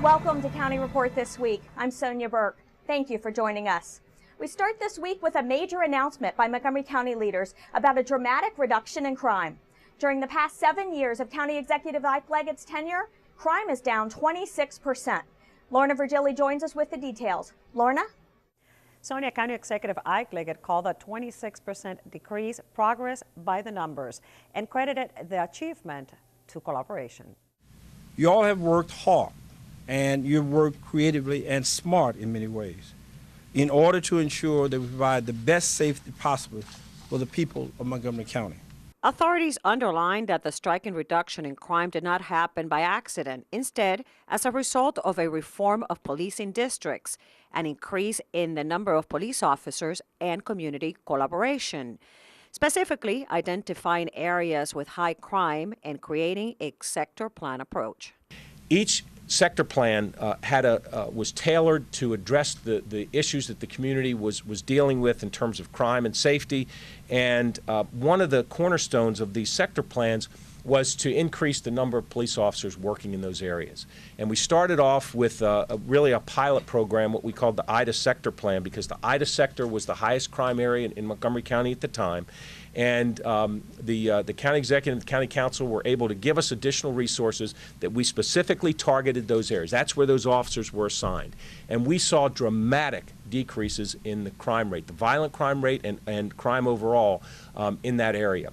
Welcome to County Report This Week. I'm Sonia Burke. Thank you for joining us. We start this week with a major announcement by Montgomery County leaders about a dramatic reduction in crime. During the past 7 years of County Executive Ike Leggett's tenure, crime is down 26%. Lorna Virgili joins us with the details. Lorna? Sonia, County Executive Ike Leggett called the 26% decrease progress by the numbers and credited the achievement to collaboration. You all have worked hard and you've worked creatively and smart in many ways in order to ensure that we provide the best safety possible for the people of Montgomery County. Authorities underlined that the striking reduction in crime did not happen by accident. Instead, as a result of a reform of policing districts, an increase in the number of police officers, and community collaboration. Specifically, identifying areas with high crime and creating a sector plan approach. Each sector plan was tailored to address the issues that the community was dealing with in terms of crime and safety. And one of the cornerstones of these sector plans was to increase the number of police officers working in those areas. And we started off with really a pilot program, what we called the IDA sector plan, because the IDA sector was the highest crime area in Montgomery County at the time. And the county executive and the county council were able to give us additional resources that we specifically targeted those areas. That's where those officers were assigned. And we saw dramatic decreases in the crime rate, the violent crime rate and crime overall in that area.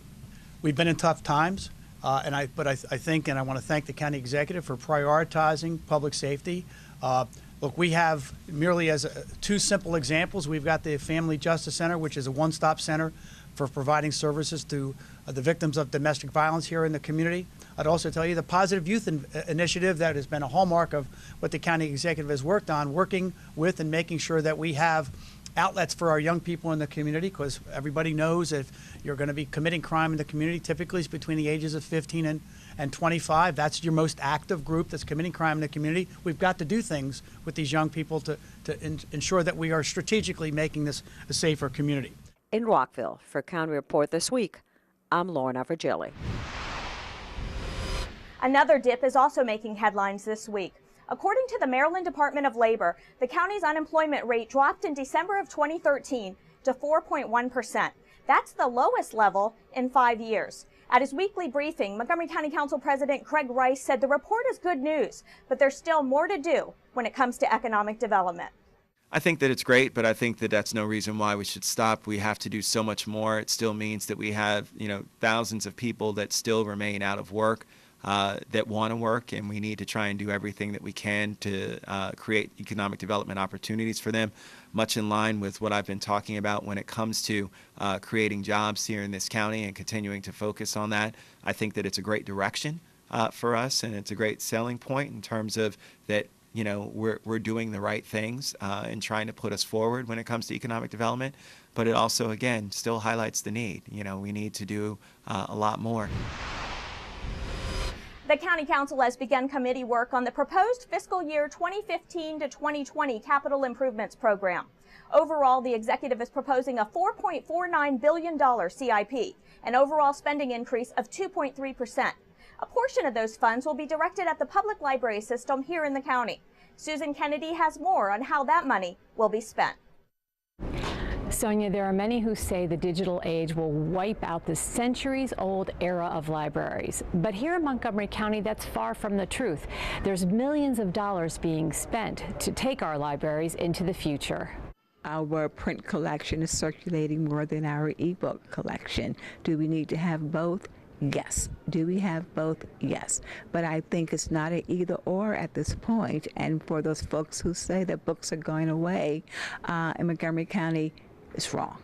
We've been in tough times. But I think, and I want to thank the county executive for prioritizing public safety. Look, we have merely as two simple examples. We've got the Family Justice Center, which is a one-stop center for providing services to the victims of domestic violence here in the community. I'd also tell you the Positive Youth Initiative that has been a hallmark of what the county executive has worked on, working with and making sure that we have outlets for our young people in the community, because everybody knows if you're going to be committing crime in the community, typically it's between the ages of 15 and 25. That's your most active group that's committing crime in the community. We've got to do things with these young people to ensure that we are strategically making this a safer community. In Rockville, for County Report This Week, I'm Lorna Virgili. Another dip is also making headlines this week. According to the Maryland Department of Labor, the county's unemployment rate dropped in December of 2013 to 4.1%. That's the lowest level in 5 years. At his weekly briefing, Montgomery County Council President Craig Rice said the report is good news, but there's still more to do when it comes to economic development. I think that it's great, but I think that that's no reason why we should stop. We have to do so much more. It still means that we have, thousands of people that still remain out of work. That want to work, and we need to try and do everything that we can to create economic development opportunities for them, much in line with what I've been talking about when it comes to creating jobs here in this county and continuing to focus on that. I think that it's a great direction for us, and it's a great selling point in terms of that, we're doing the right things and trying to put us forward when it comes to economic development. But it also, again, still highlights the need. We need to do a lot more. The County Council has begun committee work on the proposed fiscal year 2015 to 2020 capital improvements program. Overall, the executive is proposing a $4.49 billion CIP, an overall spending increase of 2.3%. A portion of those funds will be directed at the public library system here in the county. Susan Kennedy has more on how that money will be spent. Sonia, there are many who say the digital age will wipe out the centuries-old era of libraries. But here in Montgomery County, that's far from the truth. There's millions of dollars being spent to take our libraries into the future. Our print collection is circulating more than our ebook collection. Do we need to have both? Yes. Do we have both? Yes. But I think it's not an either or at this point. And for those folks who say that books are going away in Montgomery County, it's wrong.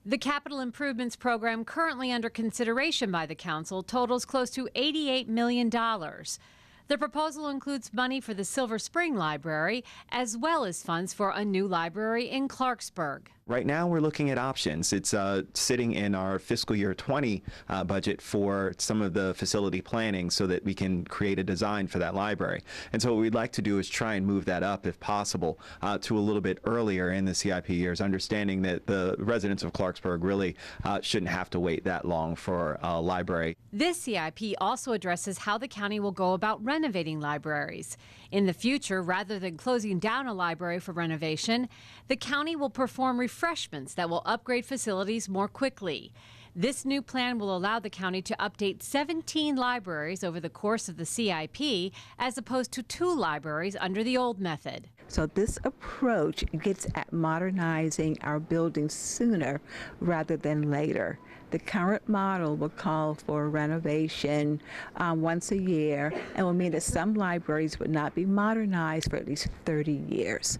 The capital improvements program currently under consideration by the council totals close to $88 million. The proposal includes money for the Silver Spring Library, as well as funds for a new library in Clarksburg. Right now, we're looking at options. It's sitting in our fiscal year 20 budget for some of the facility planning so that we can create a design for that library. And so what we'd like to do is try and move that up, if possible, to a little bit earlier in the CIP years, understanding that the residents of Clarksburg really shouldn't have to wait that long for a library. This CIP also addresses how the county will go about renovating libraries. In the future, rather than closing down a library for renovation, the county will perform refreshments that will upgrade facilities more quickly. This new plan will allow the county to update 17 libraries over the course of the CIP, as opposed to 2 libraries under the old method. So this approach gets at modernizing our buildings sooner rather than later. The current model will call for renovation once a year and will mean that some libraries would not be modernized for at least 30 years.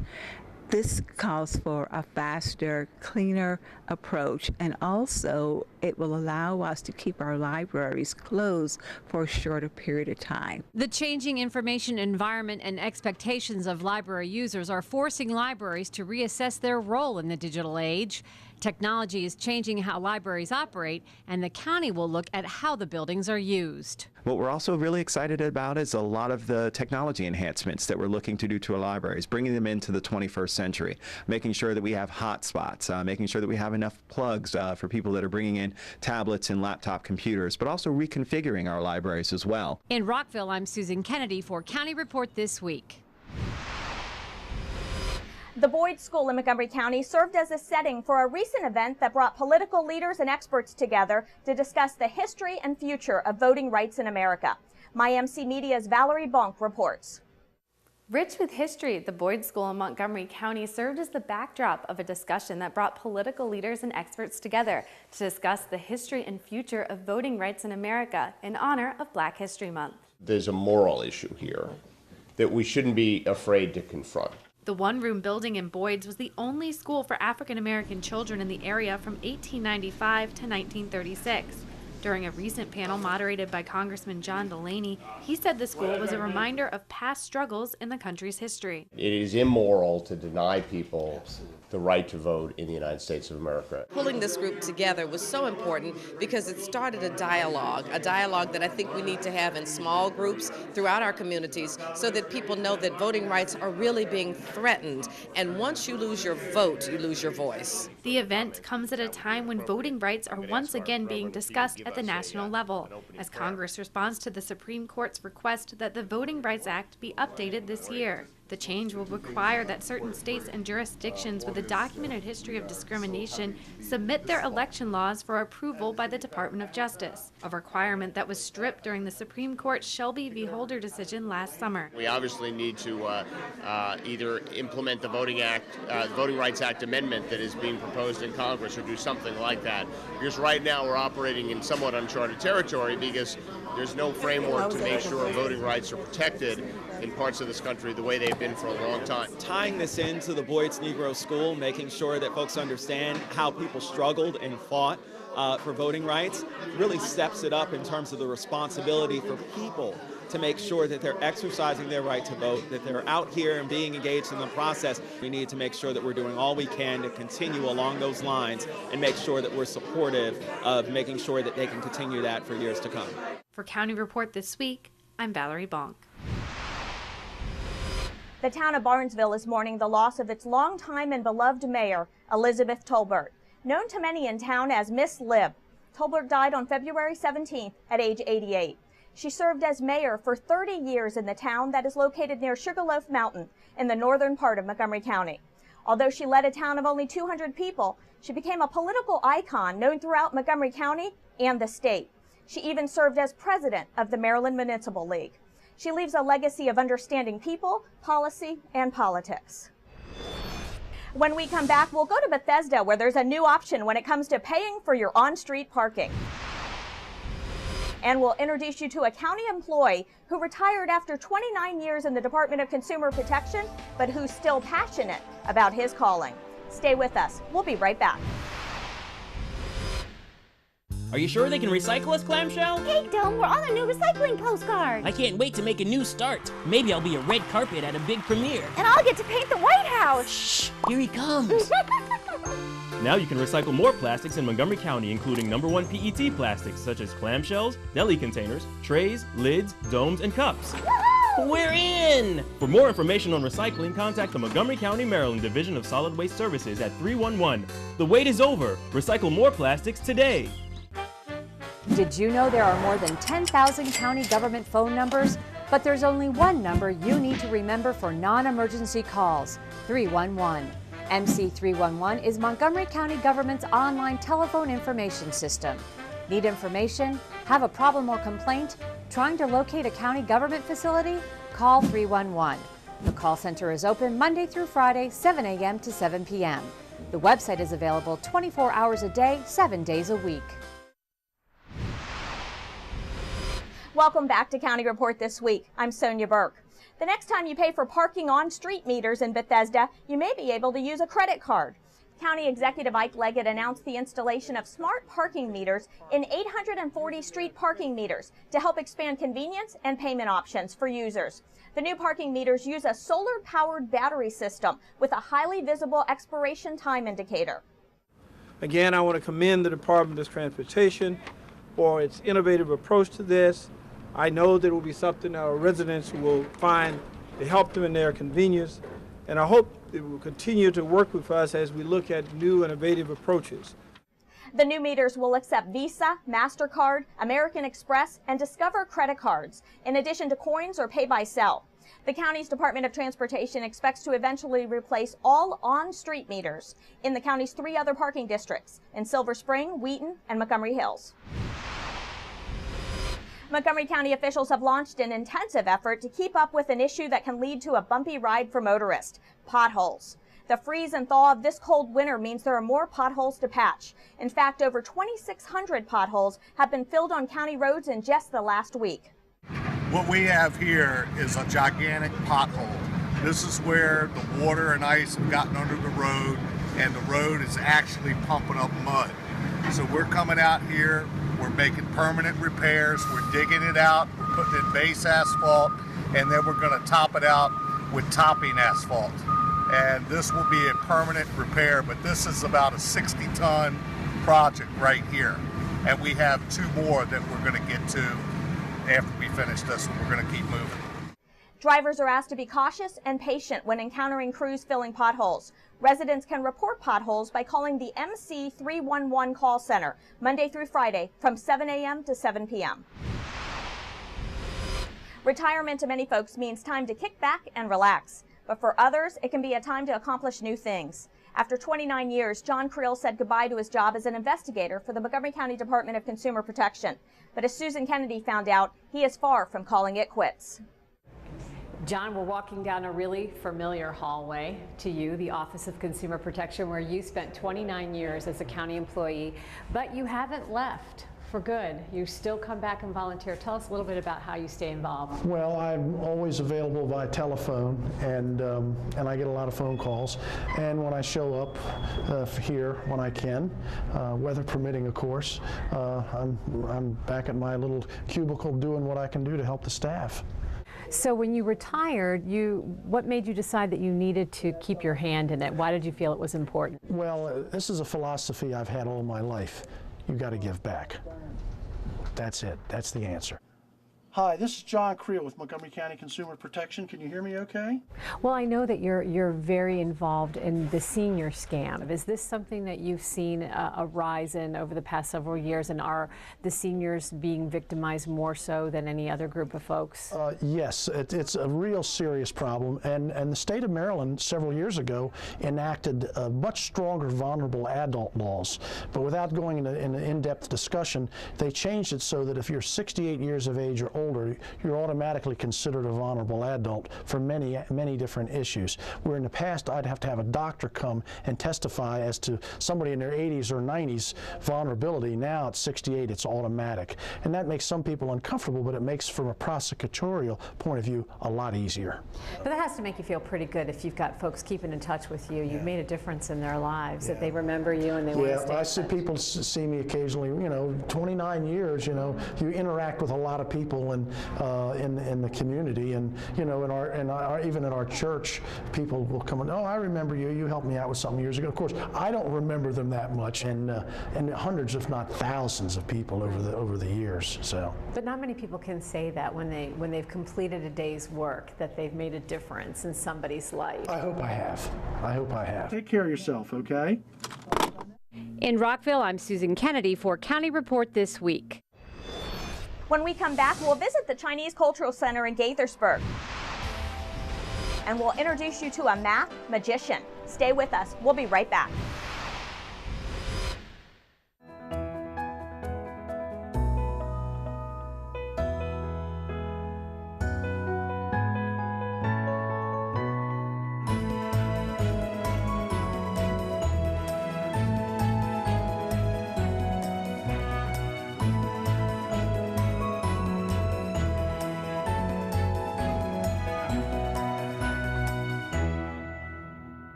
This calls for a faster, cleaner approach, and also it will allow us to keep our libraries closed for a shorter period of time. The changing information environment and expectations of library users are forcing libraries to reassess their role in the digital age. Technology is changing how libraries operate, and the county will look at how the buildings are used. What we're also really excited about is a lot of the technology enhancements that we're looking to do to our libraries, bringing them into the 21st century, making sure that we have hotspots, making sure that we have enough plugs for people that are bringing in tablets and laptop computers, but also reconfiguring our libraries as well. In Rockville, I'm Susan Kennedy for County Report This Week. The Boyd School in Montgomery County served as a setting for a recent event that brought political leaders and experts together to discuss the history and future of voting rights in America. MyMC Media's Valerie Bonk reports. Rich with history, the Boyd School in Montgomery County served as the backdrop of a discussion that brought political leaders and experts together to discuss the history and future of voting rights in America in honor of Black History Month. There's a moral issue here that we shouldn't be afraid to confront. The one-room building in Boyd's was the only school for African-American children in the area from 1895 to 1936. During a recent panel moderated by Congressman John Delaney, he said the school was a reminder of past struggles in the country's history. It is immoral to deny people the right to vote in the United States of America. Pulling this group together was so important because it started a dialogue that I think we need to have in small groups throughout our communities so that people know that voting rights are really being threatened. And once you lose your vote, you lose your voice. The event comes at a time when voting rights are once again being discussed at the national level, as Congress responds to the Supreme Court's request that the Voting Rights Act be updated this year. The change will require that certain states and jurisdictions with a documented history of discrimination submit their election laws for approval by the Department of Justice, a requirement that was stripped during the Supreme Court's Shelby v. Holder decision last summer. We obviously need to either implement the Voting Rights Act amendment that is being proposed in Congress or do something like that. Because right now we're operating in somewhat uncharted territory because there's no framework to make sure voting rights are protected in parts of this country the way they've been for a long time. Tying this into the Boyd's Negro School, making sure that folks understand how people struggled and fought for voting rights, really steps it up in terms of the responsibility for people to make sure that they're exercising their right to vote, that they're out here and being engaged in the process. We need to make sure that we're doing all we can to continue along those lines and make sure that we're supportive of making sure that they can continue that for years to come. For County Report This Week, I'm Valerie Bonk. The town of Barnesville is mourning the loss of its longtime and beloved mayor, Elizabeth Tolbert. Known to many in town as Miss Lib, Tolbert died on February 17th at age 88. She served as mayor for 30 years in the town that is located near Sugarloaf Mountain in the northern part of Montgomery County. Although she led a town of only 200 people, she became a political icon known throughout Montgomery County and the state. She even served as president of the Maryland Municipal League. She leaves a legacy of understanding people, policy, and politics. When we come back, we'll go to Bethesda, where there's a new option when it comes to paying for your on-street parking. And we'll introduce you to a county employee who retired after 29 years in the Department of Consumer Protection, but who's still passionate about his calling. Stay with us. We'll be right back. Are you sure they can recycle us, Clamshell? Hey, Dome, we're on a new recycling postcard. I can't wait to make a new start. Maybe I'll be a red carpet at a big premiere. And I'll get to paint the White House. Shh, here he comes. Now you can recycle more plastics in Montgomery County, including #1 PET plastics such as clamshells, deli containers, trays, lids, domes, and cups. We're in! For more information on recycling, contact the Montgomery County, Maryland Division of Solid Waste Services at 311. The wait is over. Recycle more plastics today. Did you know there are more than 10,000 county government phone numbers? But there's only one number you need to remember for non-emergency calls, 311. MC311 is Montgomery County government's online telephone information system. Need information? Have a problem or complaint? Trying to locate a county government facility? Call 311. The call center is open Monday through Friday, 7 a.m. to 7 p.m. The website is available 24 hours a day, 7 days a week. Welcome back to County Report This Week. I'm Sonia Burke. The next time you pay for parking on street meters in Bethesda, you may be able to use a credit card. County Executive Ike Leggett announced the installation of smart parking meters in 840 street parking meters to help expand convenience and payment options for users. The new parking meters use a solar-powered battery system with a highly visible expiration time indicator. Again, I want to commend the Department of Transportation for its innovative approach to this. I know that it will be something our residents will find to help them in their convenience, and I hope it will continue to work with us as we look at new innovative approaches. The new meters will accept Visa, MasterCard, American Express, and Discover credit cards, in addition to coins or pay-by-cell. The county's Department of Transportation expects to eventually replace all on-street meters in the county's 3 other parking districts in Silver Spring, Wheaton, and Montgomery Hills. Montgomery County officials have launched an intensive effort to keep up with an issue that can lead to a bumpy ride for motorists: potholes. The freeze and thaw of this cold winter means there are more potholes to patch. In fact, over 2,600 potholes have been filled on county roads in just the last week. What we have here is a gigantic pothole. This is where the water and ice have gotten under the road, and the road is actually pumping up mud. So we're coming out here, we're making permanent repairs, we're digging it out, we're putting in base asphalt, and then we're going to top it out with topping asphalt. And this will be a permanent repair, but this is about a 60-ton project right here. And we have 2 more that we're going to get to after we finish this one. We're going to keep moving. Drivers are asked to be cautious and patient when encountering crews filling potholes. Residents can report potholes by calling the MC311 call center Monday through Friday from 7 a.m. to 7 p.m. Retirement to many folks means time to kick back and relax. But for others, it can be a time to accomplish new things. After 29 years, John Creel said goodbye to his job as an investigator for the Montgomery County Department of Consumer Protection. But as Susan Kennedy found out, he is far from calling it quits. John, we're walking down a really familiar hallway to you, the Office of Consumer Protection, where you spent 29 years as a county employee, but you haven't left for good. You still come back and volunteer. Tell us a little bit about how you stay involved. Well, I'm always available by telephone, and I get a lot of phone calls. And when I show up here when I can, weather permitting, of course, I'm back at my little cubicle doing what I can do to help the staff. So when you retired, what made you decide that you needed to keep your hand in it? Why did you feel it was important? Well, this is a philosophy I've had all my life. You've got to give back. That's it. That's the answer. Hi, this is John Creel with Montgomery County Consumer Protection. Can you hear me okay? Well, I know that you're very involved in the senior scam. Is this something that you've seen a rise in over the past several years, and are the seniors being victimized more so than any other group of folks? Yes, it's a real serious problem, and the state of Maryland several years ago enacted much stronger vulnerable adult laws. But without going into an in-depth discussion, they changed it so that if you're 68 years of age or older, you're automatically considered a vulnerable adult for many different issues. Where in the past I'd have to have a doctor come and testify as to somebody in their 80s or 90s vulnerability. Now at 68 it's automatic, and that makes some people uncomfortable, but it makes, from a prosecutorial point of view, a lot easier. But that has to make you feel pretty good if you've got folks keeping in touch with you. You've made a difference in their lives, that they remember you and they want to stay in touch. I see people see me occasionally. 29 years, you interact with a lot of people in the community, and even at our church, people will come and, oh, I remember you. You helped me out with something years ago. Of course, I don't remember them that much, and hundreds, if not thousands, of people over the years. So. But not many people can say that when they've completed a day's work, that they've made a difference in somebody's life. I hope I have. I hope I have. Take care of yourself, okay? In Rockville, I'm Susan Kennedy for County Report This Week. When we come back, we'll visit the Chinese Cultural Center in Gaithersburg. And we'll introduce you to a math magician. Stay with us. We'll be right back.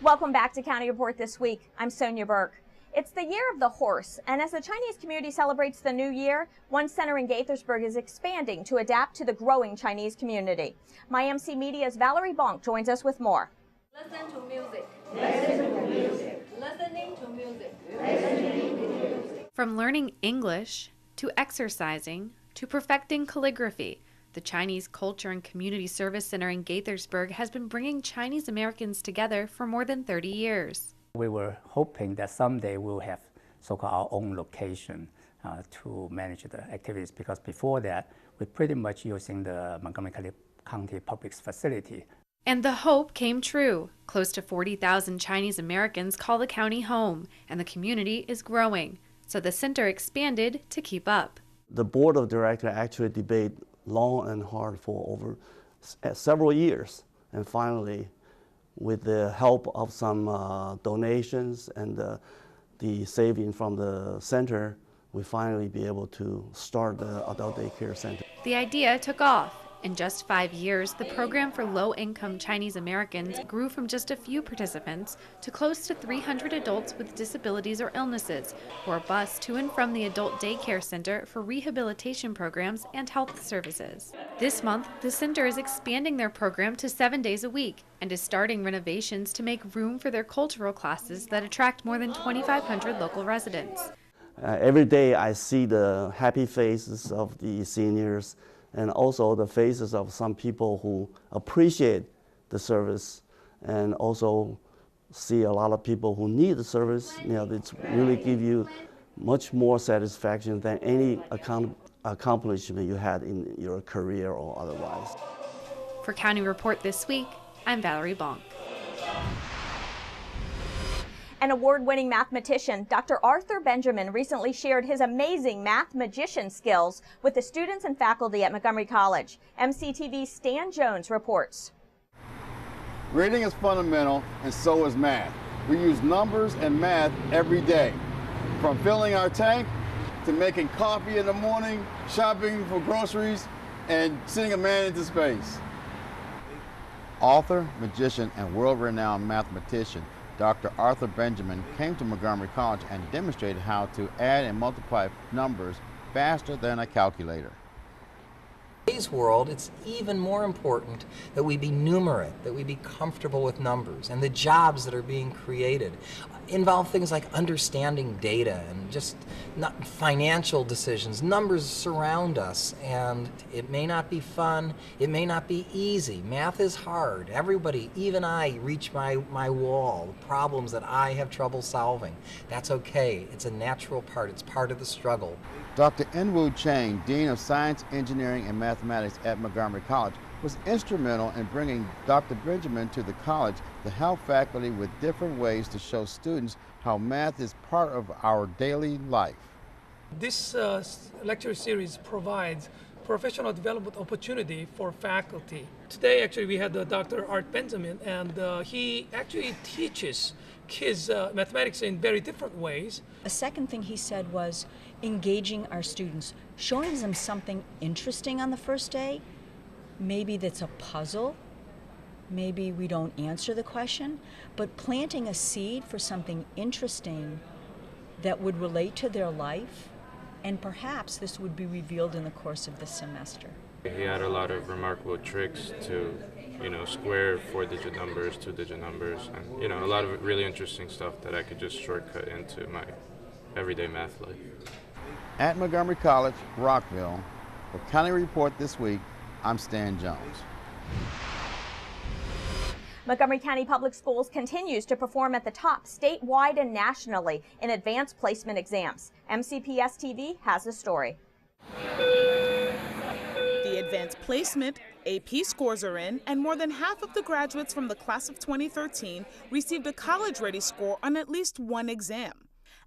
Welcome back to County Report This Week. I'm Sonia Burke. It's the year of the horse, and as the Chinese community celebrates the new year, one center in Gaithersburg is expanding to adapt to the growing Chinese community. MyMC Media's Valerie Bonk joins us with more. Listen to music. Listen to music. Listening to music. Listening to music. From learning English to exercising to perfecting calligraphy, the Chinese Culture and Community Service Center in Gaithersburg has been bringing Chinese Americans together for more than 30 years. We were hoping that someday we'll have so-called our own location to manage the activities, because before that, we're pretty much using the Montgomery County Public Facility. And the hope came true. Close to 40,000 Chinese Americans call the county home, and the community is growing. So the center expanded to keep up. The board of directors actually debated long and hard for over several years, and finally, with the help of some donations and the saving from the center, we finally be able to start the adult daycare center. The idea took off. In just 5 years, the program for low-income Chinese Americans grew from just a few participants to close to 300 adults with disabilities or illnesses, who are bused to and from the adult daycare center for rehabilitation programs and health services. This month, the center is expanding their program to 7 days a week and is starting renovations to make room for their cultural classes that attract more than 2,500 local residents. Every day I see the happy faces of the seniors, and also the faces of some people who appreciate the service, and also see a lot of people who need the service. You know, it's really give you much more satisfaction than any accomplishment you had in your career or otherwise. For County Report This Week, I'm Valerie Bonk. An award-winning mathematician, Dr. Arthur Benjamin, recently shared his amazing math magician skills with the students and faculty at Montgomery College. MCTV's Stan Jones reports. Reading is fundamental, and so is math. We use numbers and math every day, from filling our tank to making coffee in the morning, shopping for groceries, and sending a man into space. Author, magician, and world-renowned mathematician Dr. Arthur Benjamin came to Montgomery College and demonstrated how to add and multiply numbers faster than a calculator. In today's world, it's even more important that we be numerate, that we be comfortable with numbers, and the jobs that are being created involve things like understanding data and just not financial decisions. Numbers surround us, and it may not be fun, it may not be easy. Math is hard. Everybody, even I, reach my wall, problems that I have trouble solving. That's okay. It's a natural part. It's part of the struggle. Dr. Enwu Chang, Dean of Science, Engineering, and Mathematics at Montgomery College, was instrumental in bringing Dr. Benjamin to the college to help faculty with different ways to show students how math is part of our daily life. This lecture series provides professional development opportunity for faculty. Today, actually, we had Dr. Art Benjamin, and he actually teaches kids mathematics in very different ways. A second thing he said was engaging our students, showing them something interesting on the first day. Maybe that's a puzzle, maybe we don't answer the question, but planting a seed for something interesting that would relate to their life, and perhaps this would be revealed in the course of the semester. He had a lot of remarkable tricks to, square 4-digit numbers, 2-digit numbers, and, a lot of really interesting stuff that I could just shortcut into my everyday math life. At Montgomery College, Rockville, for County Report This Week, I'm Stan Jones. Montgomery County Public Schools continues to perform at the top statewide and nationally in advanced placement exams. MCPS TV has the story. The advanced placement, AP scores are in, and more than half of the graduates from the class of 2013 received a college-ready score on at least one exam.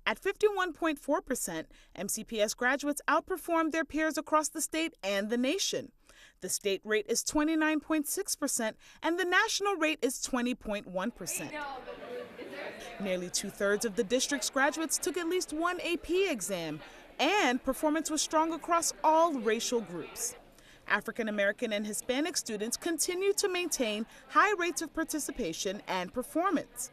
At 51.4%, MCPS graduates outperformed their peers across the state and the nation. The state rate is 29.6%, and the national rate is 20.1%. Nearly two-thirds of the district's graduates took at least one AP exam, and performance was strong across all racial groups. African American and Hispanic students continue to maintain high rates of participation and performance.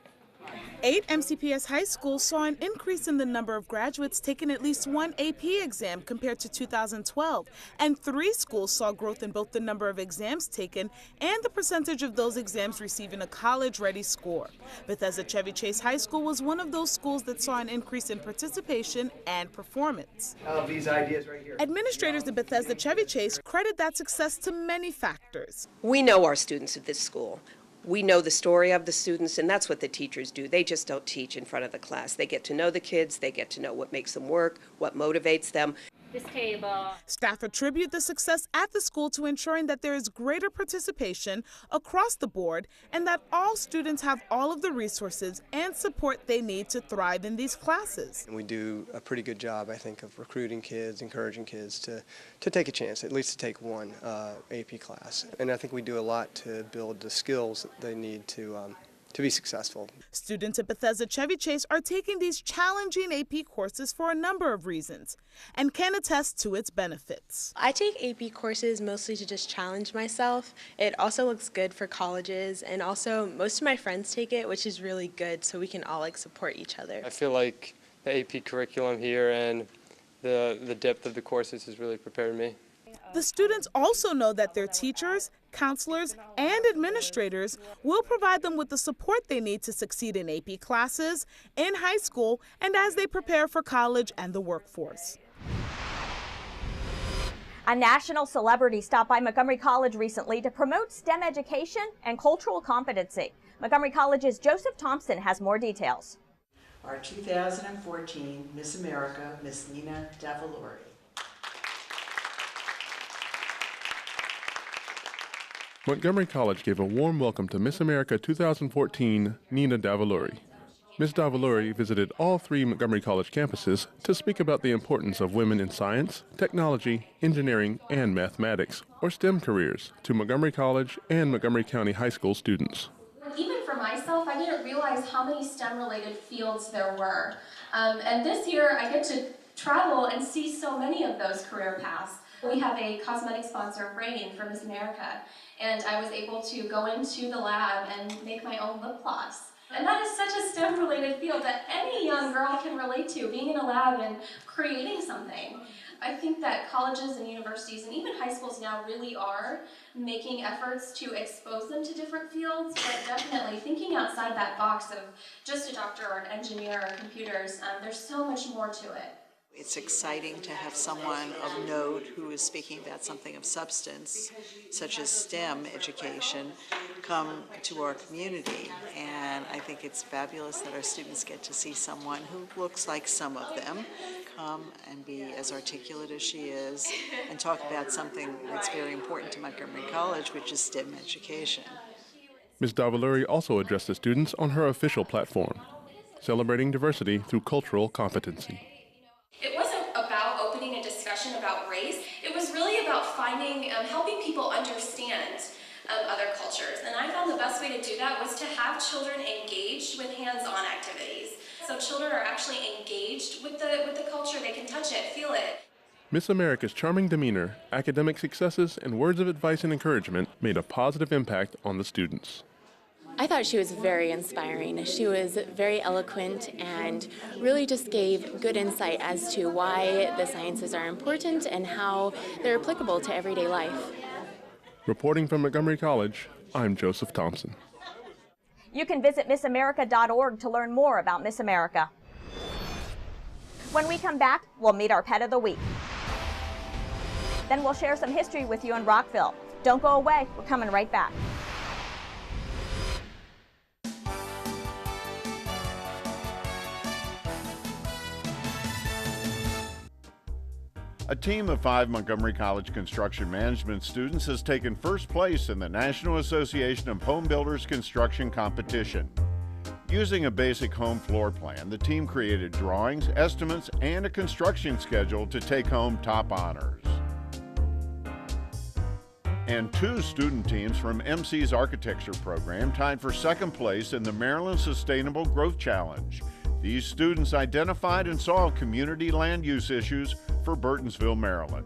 8 MCPS high schools saw an increase in the number of graduates taking at least one AP exam compared to 2012, and 3 schools saw growth in both the number of exams taken and the percentage of those exams receiving a college-ready score. Bethesda Chevy Chase High School was one of those schools that saw an increase in participation and performance. These ideas right here. Administrators at Bethesda Chevy Chase credit that success to many factors. We know our students at this school. We know the story of the students, and that's what the teachers do. They just don't teach in front of the class. They get to know the kids, they get to know what makes them work, what motivates them. This table. Staff attribute the success at the school to ensuring that there is greater participation across the board and that all students have all of the resources and support they need to thrive in these classes. And we do a pretty good job, I think, of recruiting kids, encouraging kids to take a chance, at least to take one AP class. And I think we do a lot to build the skills that they need to be successful. Students at Bethesda Chevy Chase are taking these challenging AP courses for a number of reasons and can attest to its benefits. I take AP courses mostly to just challenge myself. It also looks good for colleges, and also most of my friends take it, which is really good, so we can all support each other. I feel like the AP curriculum here and the depth of the courses has really prepared me. The students also know that their teachers, counselors, and administrators will provide them with the support they need to succeed in AP classes, in high school, and as they prepare for college and the workforce. A national celebrity stopped by Montgomery College recently to promote STEM education and cultural competency. Montgomery College's Joseph Thompson has more details. Our 2014 Miss America, Miss Nina Davalori. Montgomery College gave a warm welcome to Miss America 2014, Nina Davalori. Ms. Davalori visited all 3 Montgomery College campuses to speak about the importance of women in science, technology, engineering, and mathematics, or STEM careers, to Montgomery College and Montgomery County High School students. Even for myself, I didn't realize how many STEM-related fields there were. And this year, I get to travel and see so many of those career paths. We have a cosmetic sponsor, Rain, for Miss America, and I was able to go into the lab and make my own lip gloss. And that is such a STEM-related field that any young girl can relate to, being in a lab and creating something. I think that colleges and universities and even high schools now really are making efforts to expose them to different fields, but definitely thinking outside that box of just a doctor or an engineer or computers. There's so much more to it. It's exciting to have someone of note who is speaking about something of substance, such as STEM education, come to our community. And I think it's fabulous that our students get to see someone who looks like some of them come and be as articulate as she is and talk about something that's very important to Montgomery College, which is STEM education. Ms. Davalori also addressed the students on her official platform, celebrating diversity through cultural competency. It wasn't about opening a discussion about race. It was really about finding, helping people understand other cultures. And I found the best way to do that was to have children engaged with hands-on activities. So children are actually engaged with the culture. They can touch it, feel it. Miss America's charming demeanor, academic successes, and words of advice and encouragement made a positive impact on the students. I thought she was very inspiring. She was very eloquent and really just gave good insight as to why the sciences are important and how they're applicable to everyday life. Reporting from Montgomery College, I'm Joseph Thompson. You can visit missamerica.org to learn more about Miss America. When we come back, we'll meet our pet of the week. Then we'll share some history with you in Rockville. Don't go away, we're coming right back. A team of 5 Montgomery College construction management students has taken first place in the National Association of Home Builders Construction Competition. Using a basic home floor plan, the team created drawings, estimates, and a construction schedule to take home top honors. And 2 student teams from MC's architecture program tied for second place in the Maryland Sustainable Growth Challenge. These students identified and solved community land use issues for Burtonsville, Maryland.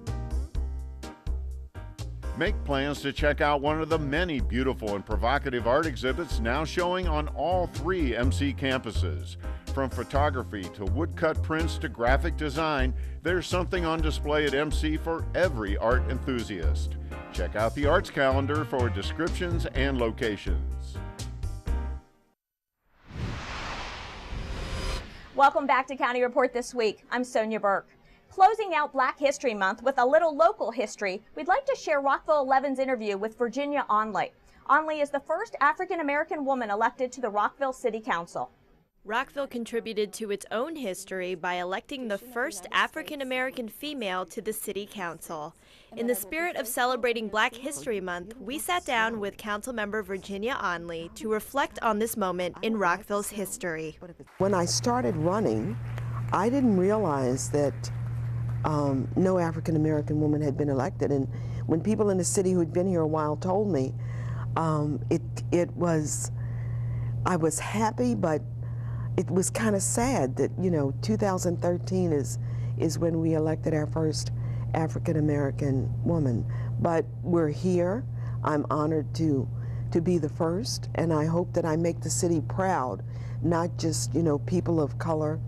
Make plans to check out one of the many beautiful and provocative art exhibits now showing on all 3 MC campuses. From photography to woodcut prints to graphic design, there's something on display at MC for every art enthusiast. Check out the arts calendar for descriptions and locations. Welcome back to County Report This Week. I'm Sonia Burke. Closing out Black History Month with a little local history, we'd like to share Rockville 11's interview with Virginia Onley. Onley is the first African-American woman elected to the Rockville City Council. Rockville contributed to its own history by electing the first African-American female to the City Council. In the spirit of celebrating Black History Month, we sat down with Councilmember Virginia Onley to reflect on this moment in Rockville's history. When I started running, I didn't realize that no African-American woman had been elected, and when people in the city who'd been here a while told me, I was happy, but it was kind of sad that, 2013 is when we elected our first African-American woman. But we're here. I'm honored to be the first, and I hope that I make the city proud, not just, people of color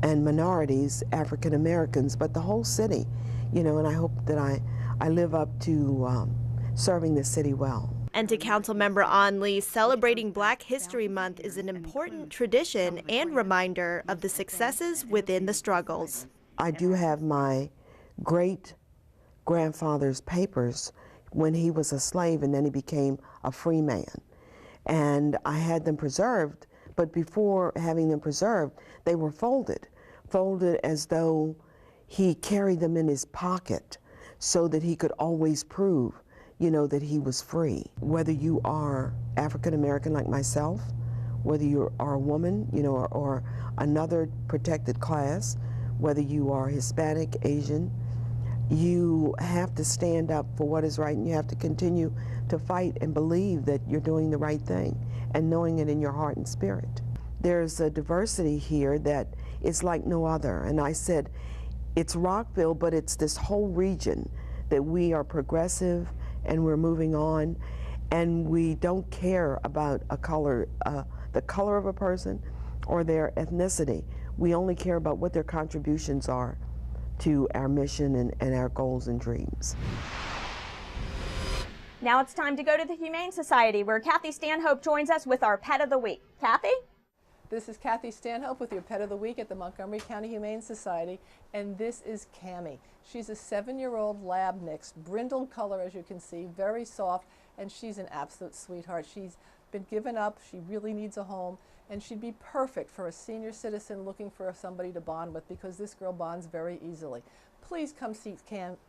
and minorities, African Americans, but the whole city, and I hope that I live up to serving the city well. And to Councilmember Onley, celebrating Black History Month is an important tradition and reminder of the successes within the struggles. I do have my great-grandfather's papers when he was a slave and then he became a free man. And I had them preserved, but before having them preserved, they were folded as though he carried them in his pocket so that he could always prove, that he was free. Whether you are African American like myself, whether you are a woman, or another protected class, whether you are Hispanic, Asian, you have to stand up for what is right, and you have to continue to fight and believe that you're doing the right thing and knowing it in your heart and spirit. There's a diversity here that is like no other, and I said it's Rockville, but it's this whole region that we are progressive and we're moving on, and we don't care about the color of a person or their ethnicity. We only care about what their contributions are to our mission and our goals and dreams. Now it's time to go to the Humane Society, where Kathy Stanhope joins us with our Pet of the Week. Kathy? This is Kathy Stanhope with your Pet of the Week at the Montgomery County Humane Society, and this is Cammie. She's a 7-year-old lab mix, brindled color as you can see, very soft, and she's an absolute sweetheart. She's been given up, she really needs a home, and she'd be perfect for a senior citizen looking for somebody to bond with, because this girl bonds very easily. Please come see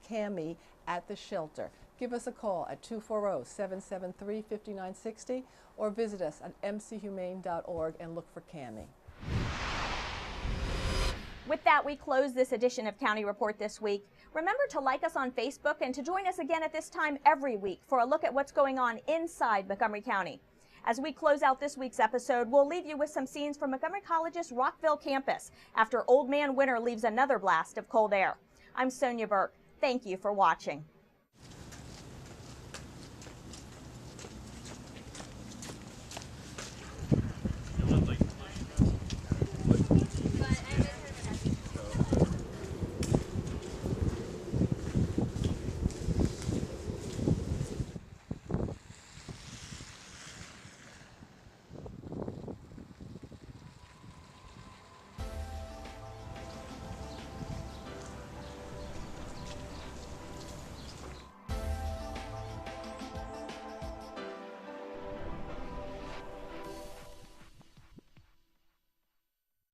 Cammie at the shelter. Give us a call at 240-773-5960 or visit us at mchumane.org and look for Cammie. With that, we close this edition of County Report This Week. Remember to like us on Facebook and to join us again at this time every week for a look at what's going on inside Montgomery County. As we close out this week's episode, we'll leave you with some scenes from Montgomery College's Rockville campus after Old Man Winter leaves another blast of cold air. I'm Sonia Burke. Thank you for watching.